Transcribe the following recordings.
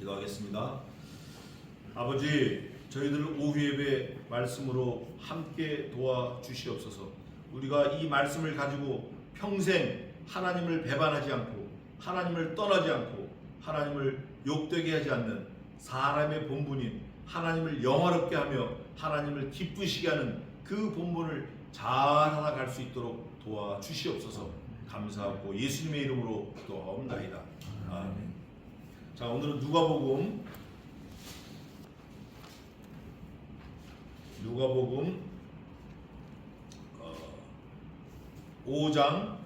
기도하겠습니다. 아버지, 저희들 오후 예배 말씀으로 함께 도와주시옵소서. 우리가 이 말씀을 가지고 평생 하나님을 배반하지 않고 하나님을 떠나지 않고 하나님을 욕되게 하지 않는 사람의 본분인 하나님을 영화롭게 하며 하나님을 기쁘시게 하는 그 본분을 잘 알아갈 수 있도록 도와주시옵소서. 감사하고 예수님의 이름으로 기도하옵나이다. 아멘. 자, 오늘은 누가복음 5장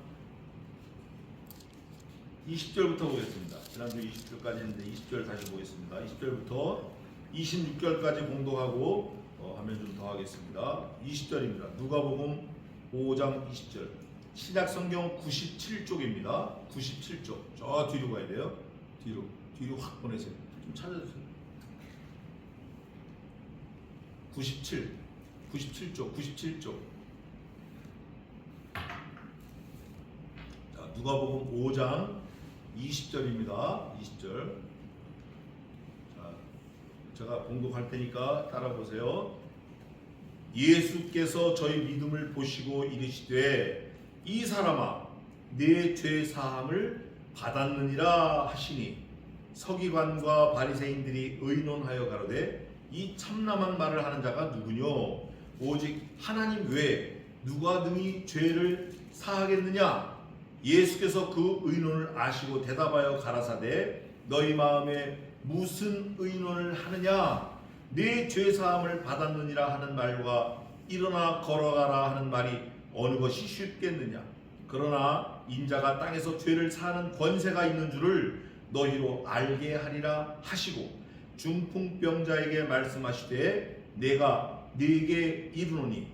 20절부터 보겠습니다. 지난주 20절까지 했는데 20절 다시 보겠습니다. 20절부터 26절까지 공독하고 하면 좀 더 하겠습니다. 20절입니다. 누가복음 5장 20절. 신약성경 97쪽입니다. 97쪽. 저 뒤로 가야 돼요. 뒤로 확 보내세요. 좀 찾아주세요. 97쪽. 자, 누가복음 5장 20절입니다. 20절. 자, 제가 공독할 테니까 따라 보세요. 예수께서 저희 믿음을 보시고 이르시되 이 사람아 내 죄 사함을 받았느니라 하시니 서기관과 바리새인들이 의논하여 가로되 이 참남한 말을 하는 자가 누구뇨? 오직 하나님 외에 누가 능히 죄를 사하겠느냐? 예수께서 그 의논을 아시고 대답하여 가라사대 너희 마음에 무슨 의논을 하느냐? 내 죄 사함을 받았느니라 하는 말과 일어나 걸어가라 하는 말이 어느 것이 쉽겠느냐? 그러나 인자가 땅에서 죄를 사하는 권세가 있는 줄을 너희로 알게 하리라 하시고 중풍병자에게 말씀하시되 내가 네게 이르노니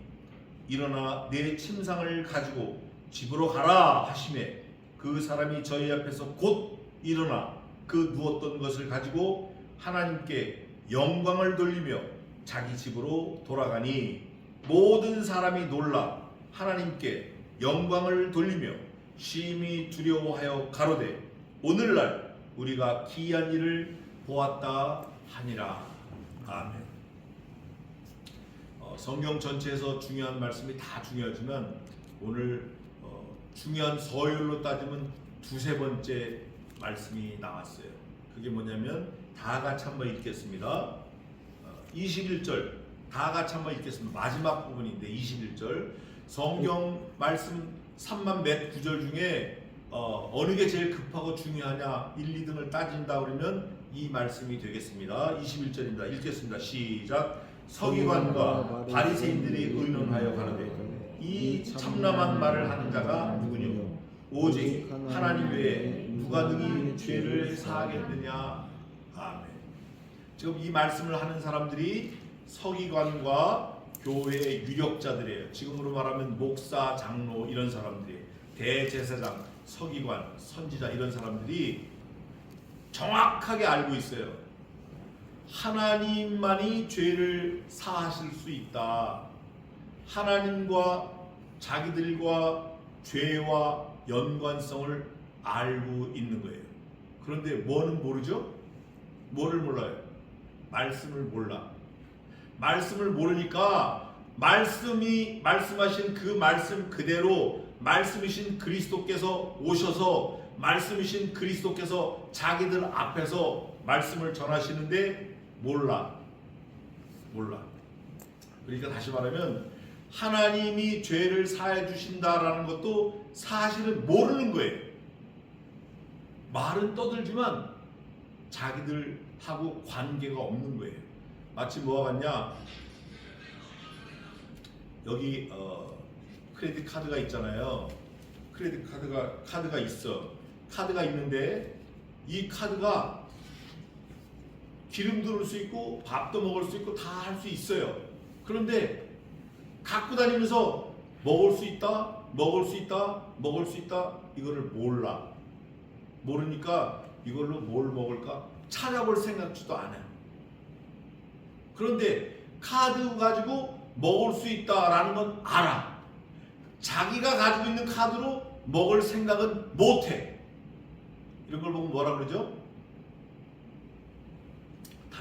일어나 내 침상을 가지고 집으로 가라 하시매 그 사람이 저희 앞에서 곧 일어나 그 누웠던 것을 가지고 하나님께 영광을 돌리며 자기 집으로 돌아가니 모든 사람이 놀라 하나님께 영광을 돌리며 심히 두려워하여 가로되 오늘날 우리가 기이한 일을 보았다 하니라. 아멘. 성경 전체에서 중요한 말씀이 다 중요하지만 오늘 중요한 서열로 따지면 두세 번째 말씀이 나왔어요. 그게 뭐냐면 다 같이 한번 읽겠습니다. 21절 다 같이 한번 읽겠습니다. 마지막 부분인데 21절 성경 말씀 3만 몇 구절 중에 어느 게 제일 급하고 중요하냐 1, 2등을 따진다 그러면 이 말씀이 되겠습니다. 21절입니다. 읽겠습니다. 시작. 서기관과 바리새인들이 의논하여 가로되 이 참남한 말을 하는 자가 누구뇨? 오직 하나님 외에 누가 능히 죄를 사하겠느냐. 아멘. 지금 이 말씀을 하는 사람들이 서기관과 교회의 유력자들이에요. 지금으로 말하면 목사, 장로 이런 사람들이, 대제사장, 서기관, 선지자 이런 사람들이 정확하게 알고 있어요. 하나님만이 죄를 사하실 수 있다. 하나님과 자기들과 죄와 연관성을 알고 있는 거예요. 그런데 뭐는 모르죠? 뭐를 몰라요? 말씀을 몰라. 말씀을 모르니까 말씀이 말씀하신 그 말씀 그대로 말씀이신 그리스도께서 오셔서 말씀이신 그리스도께서 자기들 앞에서 말씀을 전하시는데 몰라. 그러니까 다시 말하면 하나님이 죄를 사해 주신다라는 것도 사실은 모르는 거예요. 말은 떠들지만 자기들하고 관계가 없는 거예요. 마치 뭐와 같냐? 여기 크레딧 카드가 있잖아요. 크레딧 카드가 있어. 카드가 있는데 이 카드가 기름도 넣을 수 있고 밥도 먹을 수 있고 다 할 수 있어요. 그런데 갖고 다니면서 먹을 수 있다 이거를 몰라. 모르니까 이걸로 뭘 먹을까 찾아볼 생각지도 않아요. 그런데 카드 가지고 먹을 수 있다라는 건 알아. 자기가 가지고 있는 카드로 먹을 생각은 못해. 이런 걸 보면 뭐라 그러죠?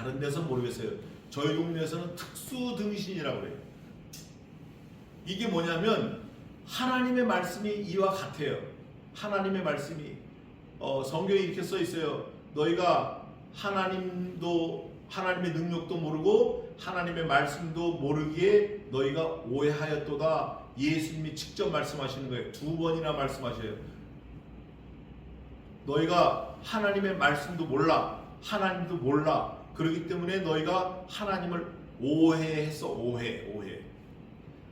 다른 데서 모르겠어요. 저희 동네에서는 특수 등신이라고 그래요. 이게 뭐냐면 하나님의 말씀이 이와 같아요. 하나님의 말씀이 성경에 이렇게 써 있어요. 너희가 하나님의 능력도 모르고 하나님의 말씀도 모르기에 너희가 오해하였도다. 예수님이 직접 말씀하시는 거예요. 2번이나 말씀하셔요. 너희가 하나님의 말씀도 몰라, 하나님도 몰라. 그렇기 때문에 너희가 하나님을 오해했어. 오해.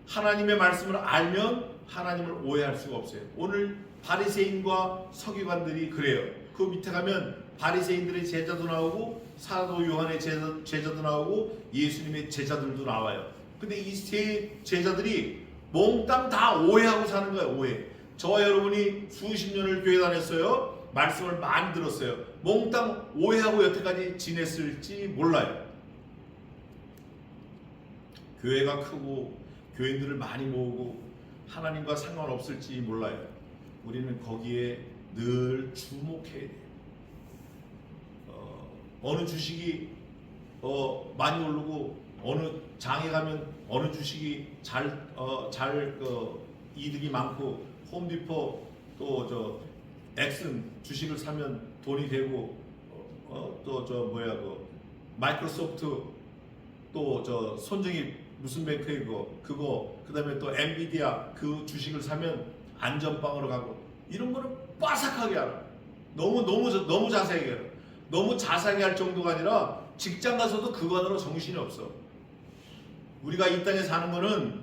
하나님의 말씀을 알면 하나님을 오해할 수가 없어요. 오늘 바리새인과 서기관들이 그래요. 그 밑에 가면 바리새인들의 제자도 나오고 사도 요한의 제자도 나오고 예수님의 제자들도 나와요. 근데 이 세 제자들이 몽땅 다 오해하고 사는 거예요. 오해. 저와 여러분이 수십 년을 교회 다녔어요. 말씀을 많이 들었어요. 몽땅 오해하고 여태까지 지냈을지 몰라요. 교회가 크고 교인들을 많이 모으고 하나님과 상관없을지 몰라요. 우리는 거기에 늘 주목해야 돼요. 어느 주식이 많이 오르고 어느 장에 가면 어느 주식이 이득이 많고 홈디포 또 엑슨 주식을 사면 돈이 되고 마이크로소프트 또 손정이 무슨 뱅크에 그거 그다음에 또 엔비디아 그 주식을 사면 안전빵으로 가고 이런 거는 빠삭하게 알아. 너무 자세하게 알아. 너무 자세하게 할 정도가 아니라 직장 가서도 그거 하느라 정신이 없어. 우리가 이 땅에 사는 거는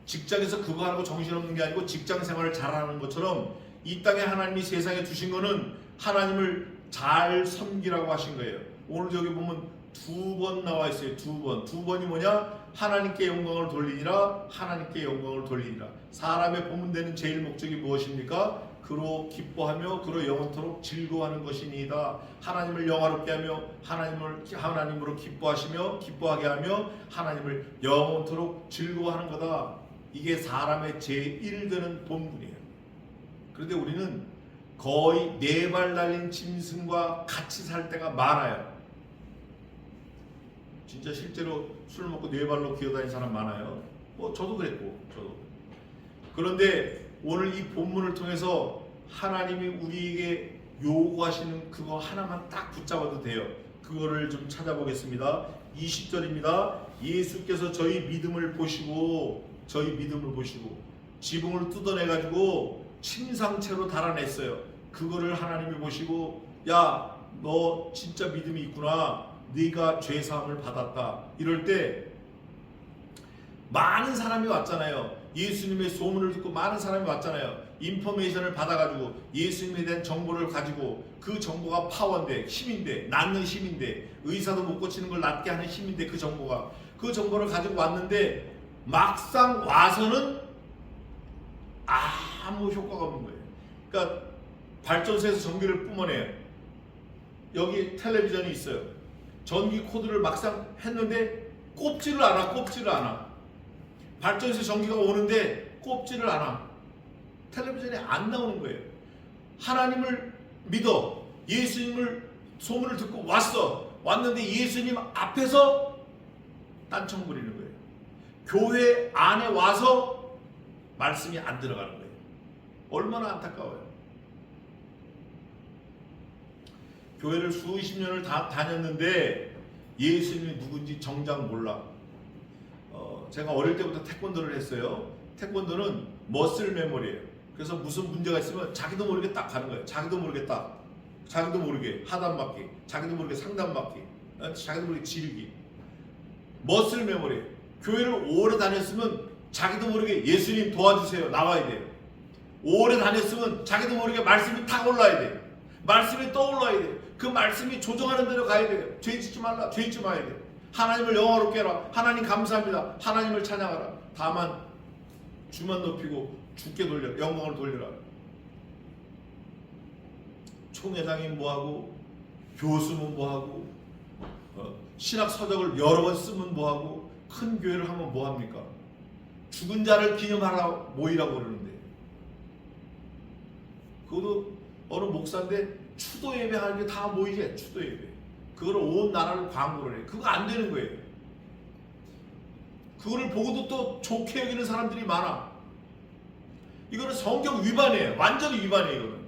직장에서 그거 하고 정신없는 게 아니고 직장 생활을 잘하는 것처럼 이 땅에 하나님이 세상에 두신 거는 하나님을 잘 섬기라고 하신 거예요. 오늘 저기 보면 2번 나와 있어요. 2번. 2번이 뭐냐? 하나님께 영광을 돌리니라. 하나님께 영광을 돌리니라. 사람의 보문되는 제일 목적이 무엇입니까? 그로 기뻐하며 그로 영원토록 즐거워하는 것이니이다. 하나님을 영화롭게 하며 하나님으로 기뻐하게 하며 하나님을 영원토록 즐거워하는 거다. 이게 사람의 제일 되는 본분이에요. 그런데 우리는 거의 4발 달린 짐승과 같이 살 때가 많아요. 진짜 실제로 술 먹고 4발로 기어다니는 사람 많아요. 저도 그랬고. 그런데 오늘 이 본문을 통해서 하나님이 우리에게 요구하시는 그거 하나만 딱 붙잡아도 돼요. 그거를 좀 찾아보겠습니다. 20절입니다. 예수께서 저희 믿음을 보시고 지붕을 뜯어내가지고 침상채로 달아냈어요. 그거를 하나님이 보시고 야, 너 진짜 믿음이 있구나. 네가 죄사함을 받았다. 이럴 때 많은 사람이 왔잖아요. 예수님의 소문을 듣고 많은 사람이 왔잖아요. 인포메이션을 받아가지고 예수님에 대한 정보를 가지고 그 정보가 파워인데 힘인데 낫는 힘인데 의사도 못 고치는 걸 낫게 하는 힘인데 그 정보를 가지고 왔는데 막상 와서는 아무 효과가 없는 거예요. 그러니까 발전소에서 전기를 뿜어내요. 여기 텔레비전이 있어요. 전기 코드를 막상 했는데 꼽지를 않아. 발전소에 전기가 오는데 꼽지를 않아. 텔레비전에 안 나오는 거예요. 하나님을 믿어. 예수님을 소문을 듣고 왔는데 예수님 앞에서 딴청 부리는 거예요. 교회 안에 와서 말씀이 안 들어가는 거예요. 얼마나 안타까워요. 교회를 수십 년을 다녔는데 예수님이 누군지 정작 몰라. 제가 어릴 때부터 태권도를 했어요. 태권도는 머슬 메모리예요. 그래서 무슨 문제가 있으면 자기도 모르게 딱 가는 거예요. 자기도 모르게 하단 맞기, 자기도 모르게 상단 맞기, 자기도 모르게 지르기. 머슬 메모리. 교회를 오래 다녔으면 자기도 모르게 예수님 도와주세요. 나와야 돼요. 오래 다녔으면 자기도 모르게 말씀이 탁 올라야 돼요. 말씀이 떠올라야 돼요. 그 말씀이 조정하는 대로 가야 돼요. 죄 짓지 말라. 죄 짓지 마야 돼요. 하나님을 영화롭게 해라. 하나님 감사합니다. 하나님을 찬양하라. 다만 주만 높이고 주께 영광을 돌려라. 총회장이 뭐하고 교수는 뭐하고 신학 서적을 여러 번 쓰면 뭐하고 큰 교회를 하면 뭐합니까? 죽은 자를 기념하라 모이라고 그러는데 그것도 어느 목사인데 추도 예배 하는 게 다 모이지. 추도 예배. 그걸 온 나라를 광고를 해. 그거 안 되는 거예요. 그거를 보고도 또 좋게 여기는 사람들이 많아. 이거는 성경 위반이에요. 완전히 위반이에요. 이거는.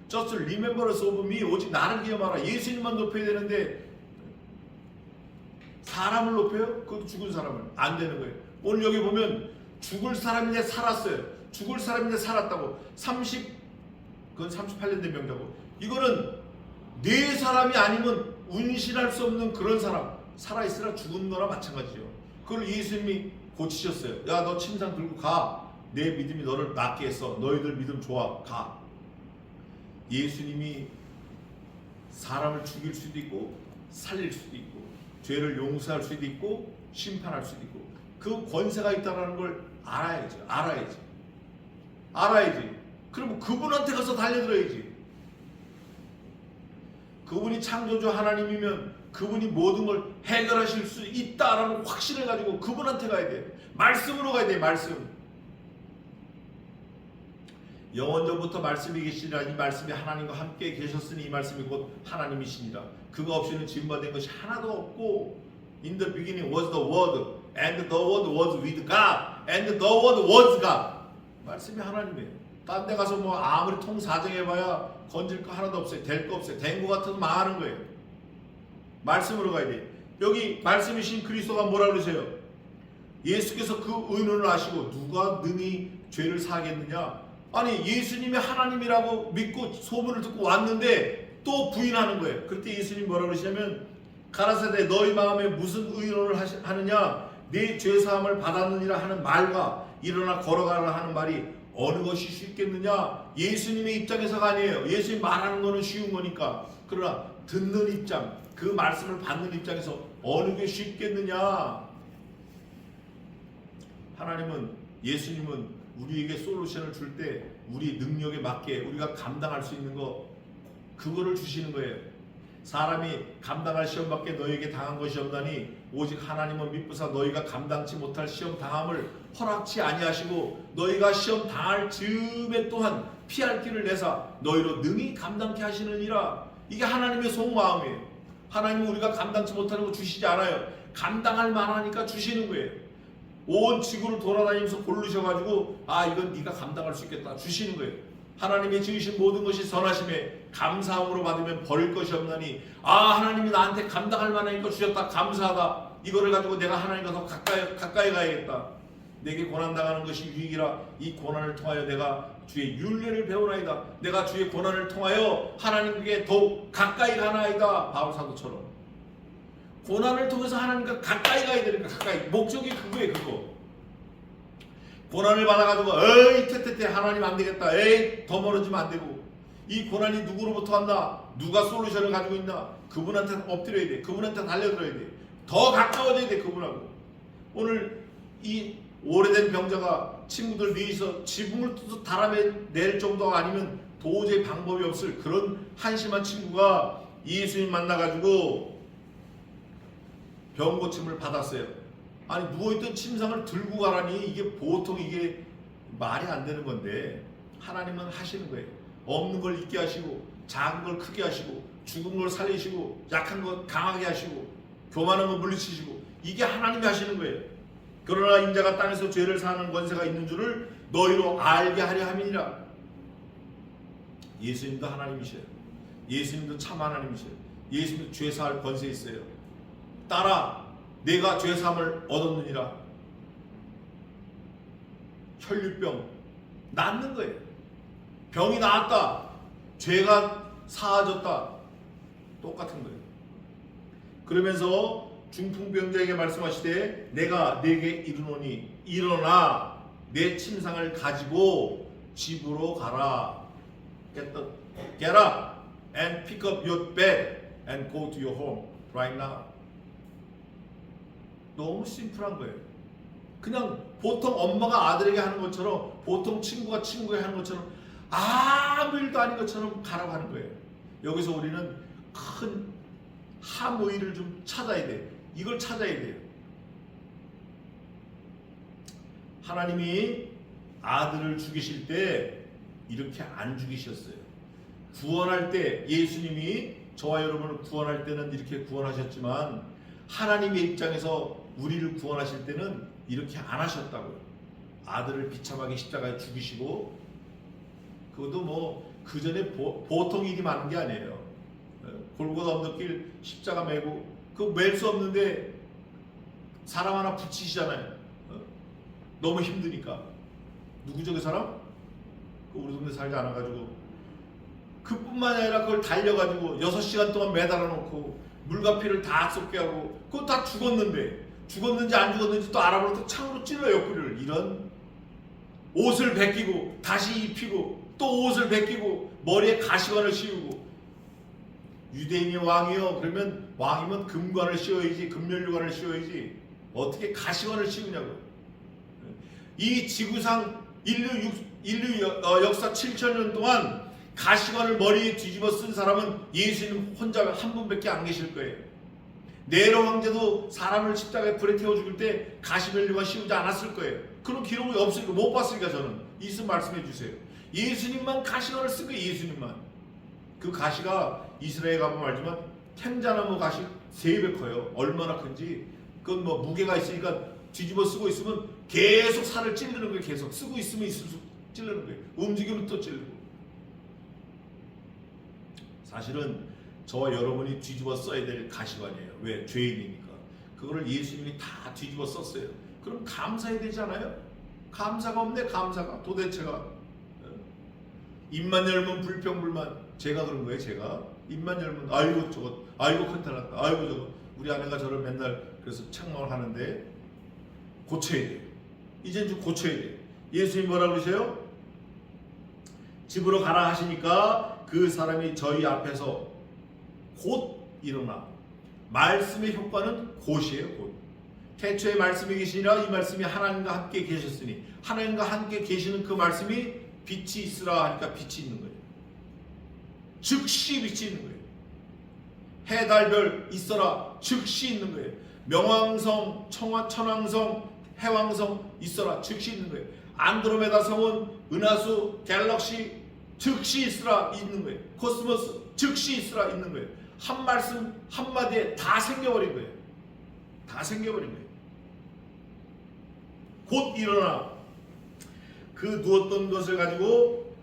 Just remember us of me. 오직 나를 기억하라. 예수님만 높여야 되는데 사람을 높여요? 그것도 죽은 사람을. 안 되는 거예요. 오늘 여기 보면 죽을 사람인데 살았어요. 죽을 사람인데 살았다고. 그건 38년 된 병자고. 이거는 네 사람이 아니면 운신할 수 없는 그런 사람. 살아있으라 죽은 거나 마찬가지죠. 그걸 예수님이 고치셨어요. 야, 너 침상 들고 가. 내 믿음이 너를 낫게 했어. 너희들 믿음 좋아. 가. 예수님이 사람을 죽일 수도 있고 살릴 수도 있고 죄를 용서할 수도 있고 심판할 수도 있고 그 권세가 있다는 걸 알아야지. 그럼 그분한테 가서 달려들어야지. 그분이 창조주 하나님이면 그분이 모든 걸 해결하실 수 있다라는 확신을 가지고 그분한테 가야 돼. 말씀으로 가야 돼. 말씀. 영원전부터 말씀이 계시니라. 이 말씀이 하나님과 함께 계셨으니 이 말씀이 곧 하나님이시니라. 그가 없이는 지음받은 것이 하나도 없고 In the beginning was the word and the word was with God and the word was God. 말씀이 하나님이에요. 딴 데 가서 뭐 아무리 통사정해봐야 건질 거 하나도 없어요. 될 거 없어요. 된 거 같아도 망하는 거예요. 말씀으로 가야 돼. 여기 말씀이신 그리스도가 뭐라 그러세요? 예수께서 그 의논을 하시고 누가 능히 죄를 사하겠느냐? 아니 예수님이 하나님이라고 믿고 소문을 듣고 왔는데 또 부인하는 거예요. 그때 예수님 뭐라 그러시냐면 가라사대 너희 마음에 무슨 의논을 하느냐? 내 죄사함을 받았느니라 하는 말과 일어나 걸어가라 하는 말이 어느 것이 쉽겠느냐? 예수님의 입장에서가 아니에요. 예수님 말하는 거는 쉬운 거니까. 그러나 듣는 입장, 그 말씀을 받는 입장에서 어느 게 쉽겠느냐? 하나님은, 예수님은 우리에게 솔루션을 줄 때 우리 능력에 맞게 우리가 감당할 수 있는 거, 그거를 주시는 거예요. 사람이 감당할 시험밖에 너에게 당한 것이 없나니 오직 하나님은 미쁘사 너희가 감당치 못할 시험 당함을 허락치 아니하시고 너희가 시험 당할 즈음에 또한 피할 길을 내사 너희로 능히 감당케 하시느니라. 이게 하나님의 속마음이에요. 하나님은 우리가 감당치 못하는 거 주시지 않아요. 감당할 만하니까 주시는 거예요. 온 지구를 돌아다니면서 고르셔가지고 이건 네가 감당할 수 있겠다 주시는 거예요. 하나님이 지으신 모든 것이 선하심에 감사함으로 받으면 버릴 것이 없나니 하나님이 나한테 감당할 만한 거 주셨다. 감사하다. 이거를 가지고 내가 하나님과 더 가까이 가야겠다. 내게 고난당하는 것이 유익이라. 이 고난을 통하여 내가 주의 율례를 배우나이다. 내가 주의 고난을 통하여 하나님께 더욱 가까이 가나이다. 바울사도처럼 고난을 통해서 하나님과 가까이 가야 되니까. 가까이. 목적이 그거예요. 그거. 고난을 받아가지고 태태태 하나님 안 되겠다. 더 멀어지면 안 되고. 이 고난이 누구로부터 왔나? 누가 솔루션을 가지고 있나? 그분한테 엎드려야 돼. 그분한테 달려들어야 돼. 더 가까워져야 돼. 그분하고. 오늘 이 오래된 병자가 친구들 위해서 지붕을 뜯어 달아낼 정도가 아니면 도저히 방법이 없을 그런 한심한 친구가 예수님 만나가지고 병 고침을 받았어요. 아니 누워있던 침상을 들고 가라니 이게 보통 이게 말이 안 되는 건데 하나님은 하시는 거예요. 없는 걸 있게 하시고 작은 걸 크게 하시고 죽은 걸 살리시고 약한 걸 강하게 하시고 교만한 걸 물리치시고 이게 하나님이 하시는 거예요. 그러나 인자가 땅에서 죄를 사하는 권세가 있는 줄을 너희로 알게 하려 함이니라. 예수님도 하나님이셔요. 예수님도 참 하나님이셔요. 예수님도 죄 사할 권세 있어요. 따라 내가 죄사함을 얻었느니라. 혈류병 낫는 거예요. 병이 나았다. 죄가 사하졌다. 똑같은 거예요. 그러면서 중풍병자에게 말씀하시되 내가 네게 이르노니 일어나 내 침상을 가지고 집으로 가라. Get up and pick up your bed and go to your home right now. 너무 심플한 거예요. 그냥 보통 엄마가 아들에게 하는 것처럼, 보통 친구가 친구에게 하는 것처럼 아무 일도 아닌 것처럼 가라고 하는 거예요. 여기서 우리는 큰 함의를 좀 찾아야 돼요. 이걸 찾아야 돼요. 하나님이 아들을 죽이실 때 이렇게 안 죽이셨어요. 구원할 때 예수님이 저와 여러분을 구원할 때는 이렇게 구원하셨지만 하나님의 입장에서 우리를 구원하실 때는 이렇게 안 하셨다고요. 아들을 비참하게 십자가에 죽이시고, 그것도 뭐 그 전에 보통 일이 많은 게 아니에요. 골고다 언덕길 십자가 메고, 그거 맬 수 없는데 사람 하나 붙이시잖아요. 너무 힘드니까. 누구죠 그 사람? 우리 동네 살지 않아가지고, 그뿐만이 아니라 그걸 달려가지고 6시간 동안 매달아 놓고 물과 피를 다 쏟게 하고, 그거 다 죽었는데, 죽었는지 안 죽었는지 또 알아보러 또 창으로 찔러 옆구리를. 이런, 옷을 벗기고 다시 입히고 또 옷을 벗기고 머리에 가시관을 씌우고. 유대인이 왕이요 그러면 왕이면 금관을 씌워야지, 금면류관을 씌워야지 어떻게 가시관을 씌우냐고. 이 지구상 인류 역사 7,000년 동안 가시관을 머리에 뒤집어 쓴 사람은 예수님 혼자 한 분밖에 안 계실 거예요. 네로 황제도 사람을 십자가에 불에 태워 죽일 때 가시면류관 씌우지 않았을 거예요. 그런 기록이 없으니까, 못 봤으니까 저는. 이씀 말씀해 주세요. 예수님만 가시관을 쓴 거예요. 예수님만. 그 가시가 이스라엘 가보면 알지만 탱자나무 가시 3배 커요. 얼마나 큰지. 그건 뭐 무게가 있으니까 뒤집어 쓰고 있으면 계속 살을 찌르는 거예요. 계속 쓰고 있으면 있을수록 찌르는 거예요. 움직이면 또 찌르고. 사실은 저와 여러분이 뒤집어 써야 될 가시관이에요. 왜? 죄인이니까. 그거를 예수님이 다 뒤집어 썼어요. 그럼 감사해야 되잖아요. 감사가 없네. 감사가 도대체가. 입만 열면 불평불만. 제가 그런 거예요. 제가 입만 열면 아이고 저거, 아이고 큰탈 났다, 아이고 저거. 우리 아내가 저를 맨날 그래서 책망을 하는데 고쳐야 돼요. 이젠 좀 고쳐야 돼요. 예수님 뭐라 그러세요? 집으로 가라 하시니까 그 사람이 저희 앞에서 곧 일어나. 말씀의 효과는 곧이에요. 곧. 태초에 말씀이 계시니라. 이 말씀이 하나님과 함께 계셨으니, 하나님과 함께 계시는 그 말씀이 빛이 있으라 하니까 빛이 있는 거예요. 즉시 빛이 있는 거예요. 해, 달, 별 있어라. 즉시 있는 거예요. 명왕성, 천왕성, 해왕성 있어라. 즉시 있는 거예요. 안드로메다 성은, 은하수, 갤럭시 즉시 있으라 있는 거예요. 코스모스 즉시 있으라 있는 거예요. 한 말씀 한마디에 다 생겨버린 거예요. 다 생겨버린 거예요. 곧 일어나. 그 누웠던 것을 가지고,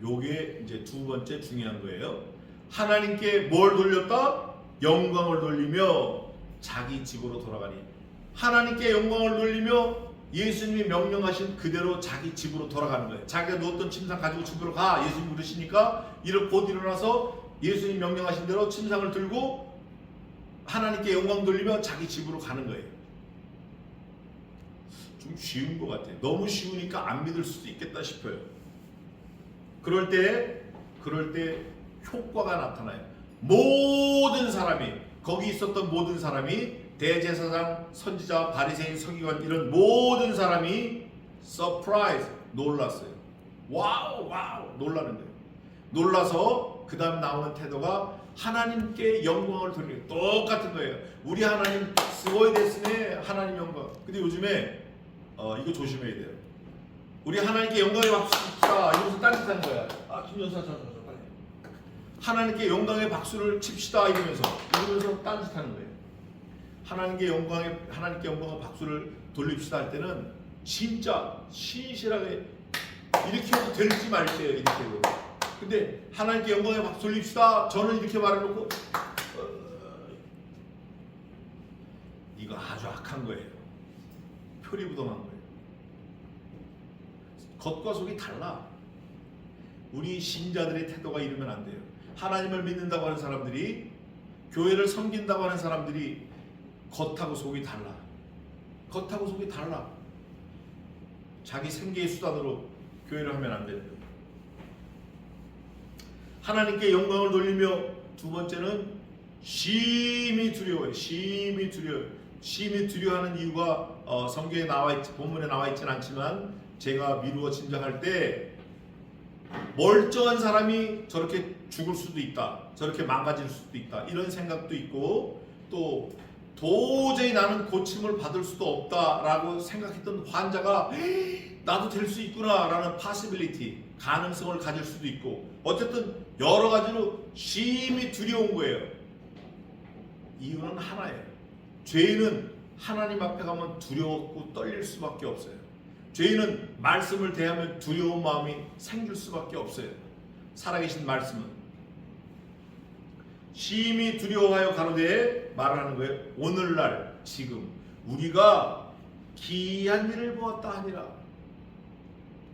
요게 이제 두 번째 중요한 거예요. 하나님께 뭘 돌렸다? 영광을 돌리며 자기 집으로 돌아가니. 하나님께 영광을 돌리며 예수님이 명령하신 그대로 자기 집으로 돌아가는 거예요. 자기가 누웠던 침상 가지고 집으로 가. 예수님 그러시니까 곧 일어나서 예수님 명령하신 대로 침상을 들고 하나님께 영광 돌리며 자기 집으로 가는 거예요. 좀 쉬운 것 같아요. 너무 쉬우니까 안 믿을 수도 있겠다 싶어요. 그럴 때 효과가 나타나요. 모든 사람이, 거기 있었던 모든 사람이, 대제사장, 선지자, 바리새인, 서기관, 이런 모든 사람이 서프라이즈, 놀랐어요. 와우 놀라는 거예요. 놀라서 그 다음 나오는 태도가 하나님께 영광을 돌리는, 똑같은 거예요. 우리 하나님 스고이 데스네, 하나님 영광. 근데 요즘에 이거 조심해야 돼요. 우리 하나님께 영광의 박수 칩시다 이러면서 딴짓하는 거야. 김연사 빨리. 하나님께 영광의 박수를 칩시다 이러면서 딴짓하는 거예요. 하나님께 영광의 박수를 돌립시다 할 때는 진짜 신실하게 이렇게 해도 될지 말지예요. 이렇게 해도. 근데 하나님께 영광의 박수 돌립시다. 저는 이렇게 말해놓고 이거 아주 악한 거예요. 표리부동한 거예요. 겉과 속이 달라. 우리 신자들의 태도가 이러면 안 돼요. 하나님을 믿는다고 하는 사람들이, 교회를 섬긴다고 하는 사람들이 겉하고 속이 달라. 겉하고 속이 달라. 자기 생계의 수단으로 교회를 하면 안 되는 거예요. 하나님께 영광을 돌리며, 두 번째는 심히 두려워요. 심히 두려워요. 심히 두려워하는 이유가 성경에 나와 있지, 본문에 나와 있지는 않지만 제가 미루어 짐작할 때, 멀쩡한 사람이 저렇게 죽을 수도 있다, 저렇게 망가질 수도 있다, 이런 생각도 있고, 또 도저히 나는 고침을 받을 수도 없다라고 생각했던 환자가 나도 될 수 있구나 라는 possibility, 가능성을 가질 수도 있고, 어쨌든 여러 가지로 심히 두려운 거예요. 이유는 하나예요. 죄인은 하나님 앞에 가면 두려웠고 떨릴 수밖에 없어요. 죄인은 말씀을 대하면 두려운 마음이 생길 수밖에 없어요. 살아계신 말씀은 심히 두려워하여 가로되 말을 하는 거예요. 오늘날 지금 우리가 기이한 일을 보았다 하니라.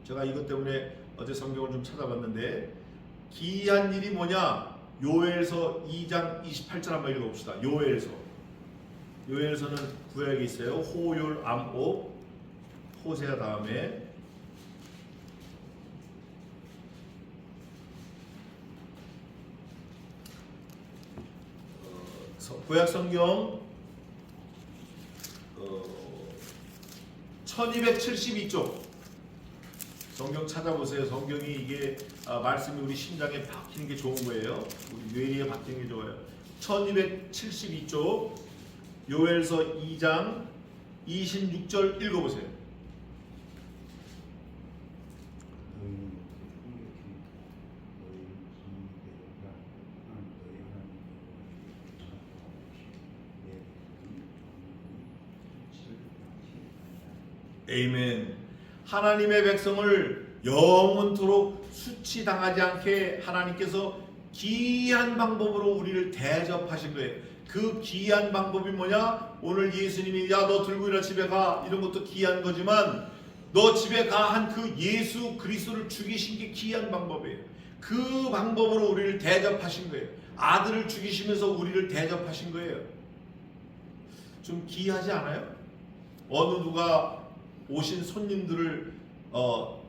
제가 이것 때문에 어제 성경을 좀 찾아봤는데 기이한 일이 뭐냐? 요엘서 2장 28절 한번 읽어봅시다. 요엘서는 구약에 있어요. 호율 암호 호세아 다음에 구약 성경 1272쪽 성경 찾아보세요. 성경이 이게 말씀이 우리 심장에 박히는 게 좋은 거예요. 우리 뇌리에 박히는 게 좋아요. 1272쪽 요엘서 2장 26절 읽어보세요. 아멘. 하나님의 백성을 영원토록 수치당하지 않게 하나님께서 기이한 방법으로 우리를 대접하신 거예요. 그 기이한 방법이 뭐냐? 오늘 예수님이 야 너 들고 일어나 집에 가 이런 것도 기이한 거지만 너 집에 가 한 그 예수 그리스도를 죽이신 게 기이한 방법이에요. 그 방법으로 우리를 대접하신 거예요. 아들을 죽이시면서 우리를 대접하신 거예요. 좀 기이하지 않아요? 어느 누가 오신 손님들을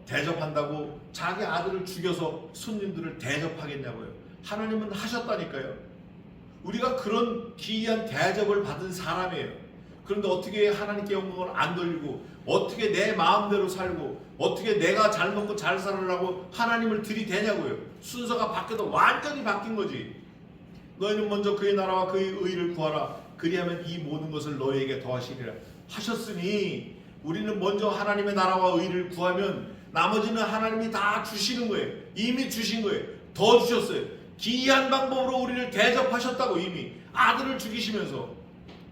대접한다고 자기 아들을 죽여서 손님들을 대접하겠냐고요. 하나님은 하셨다니까요. 우리가 그런 기이한 대접을 받은 사람이에요. 그런데 어떻게 하나님께 영광을 안 돌리고 어떻게 내 마음대로 살고 어떻게 내가 잘 먹고 잘 살으려고 하나님을 들이대냐고요. 순서가 바뀌어도 완전히 바뀐 거지. 너희는 먼저 그의 나라와 그의 의를 구하라. 그리하면 이 모든 것을 너희에게 더하시리라 하셨으니 우리는 먼저 하나님의 나라와 의를 구하면 나머지는 하나님이 다 주시는 거예요. 이미 주신 거예요. 더 주셨어요. 기이한 방법으로 우리를 대접하셨다고. 이미 아들을 죽이시면서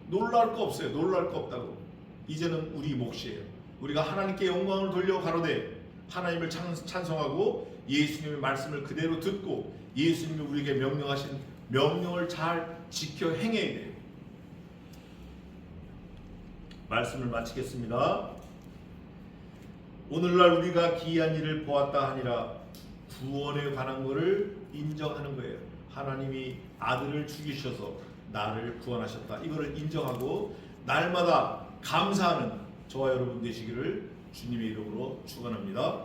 놀랄 거 없어요. 놀랄 거 없다고. 이제는 우리 몫이에요. 우리가 하나님께 영광을 돌려 가로되 하나님을 찬송하고 예수님의 말씀을 그대로 듣고 예수님이 우리에게 명령하신 명령을 잘 지켜 행해야 돼요. 말씀을 마치겠습니다. 오늘날 우리가 기이한 일을 보았다 하니라. 구원에 관한 것을 인정하는 거예요. 하나님이 아들을 죽이셔서 나를 구원하셨다. 이거를 인정하고 날마다 감사하는 저와 여러분 되시기를 주님의 이름으로 축원합니다.